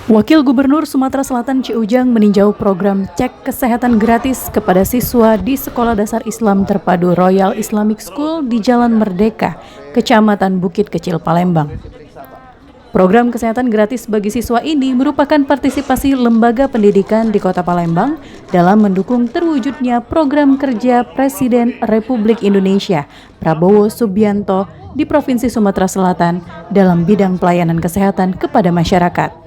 Wakil Gubernur Sumatera Selatan Ci Ujang meninjau program cek kesehatan gratis kepada siswa di Sekolah Dasar Islam Terpadu Royal Islamic School di Jalan Merdeka, Kecamatan Bukit Kecil, Palembang. Program kesehatan gratis bagi siswa ini merupakan partisipasi lembaga pendidikan di Kota Palembang dalam mendukung terwujudnya program kerja Presiden Republik Indonesia Prabowo Subianto di Provinsi Sumatera Selatan dalam bidang pelayanan kesehatan kepada masyarakat.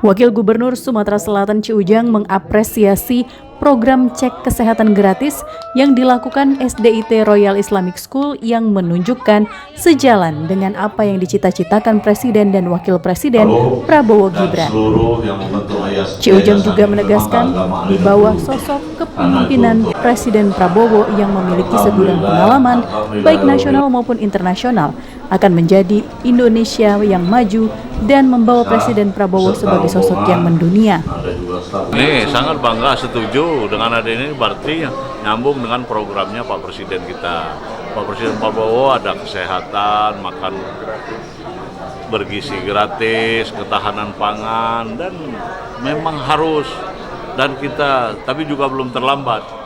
Wakil Gubernur Sumatera Selatan Ci Ujang mengapresiasi program cek kesehatan gratis yang dilakukan SDIT Royal Islamic School yang menunjukkan sejalan dengan apa yang dicita-citakan Presiden dan Wakil Presiden Prabowo Gibran. Ci Ujang juga menegaskan di bawah sosok kepemimpinan Presiden Prabowo yang memiliki segudang pengalaman baik nasional maupun internasional akan menjadi Indonesia yang maju dan membawa Presiden Prabowo sebagai sosok yang mendunia. Ini sangat bangga, setuju dengan ada ini, berarti nyambung dengan programnya Pak Presiden kita. Pak Presiden Prabowo ada kesehatan, makan bergizi gratis, ketahanan pangan, dan memang harus, dan kita, tapi juga belum terlambat.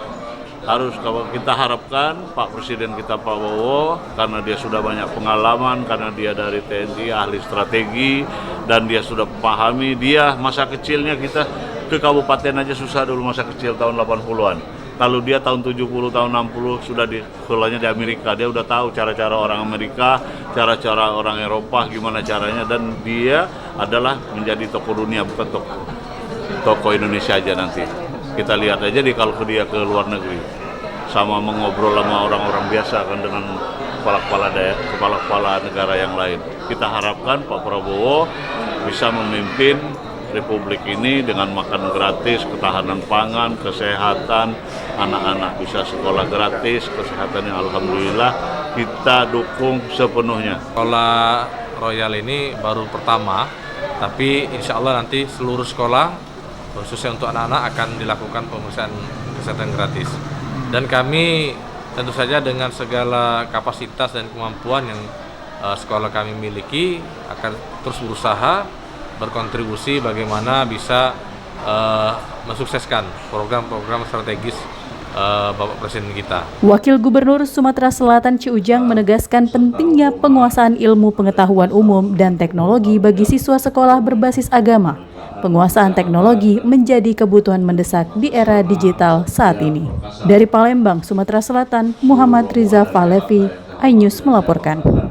Harus kita harapkan Pak Presiden kita Prabowo, karena dia sudah banyak pengalaman, karena dia dari TNI, ahli strategi, dan dia sudah pahami, dia masa kecilnya kita ke kabupaten aja susah dulu masa kecil tahun 80-an. Kalau dia tahun 70, tahun 60 sudah di sekolahnya di Amerika, dia udah tahu cara-cara orang Amerika, cara-cara orang Eropa, gimana caranya, dan dia adalah menjadi tokoh dunia, bukan tokoh Indonesia aja nanti. Kita lihat aja kalau dia ke luar negeri, sama mengobrol sama orang-orang biasa kan dengan kepala-kepala negara yang lain. Kita harapkan Pak Prabowo bisa memimpin Republik ini dengan makan gratis, ketahanan pangan, kesehatan, anak-anak bisa sekolah gratis, kesehatannya alhamdulillah kita dukung sepenuhnya. Sekolah Royal ini baru pertama, tapi insya Allah nanti seluruh sekolah, khususnya untuk anak-anak, akan dilakukan pemeriksaan kesehatan gratis. Dan kami tentu saja dengan segala kapasitas dan kemampuan yang sekolah kami miliki akan terus berusaha berkontribusi bagaimana bisa mensukseskan program-program strategis Bapak Presiden kita. Wakil Gubernur Sumatera Selatan Ci Ujang menegaskan pentingnya penguasaan ilmu pengetahuan umum dan teknologi bagi siswa sekolah berbasis agama. Penguasaan teknologi menjadi kebutuhan mendesak di era digital saat ini. Dari Palembang, Sumatera Selatan, Muhammad Riza Falevi, iNews melaporkan.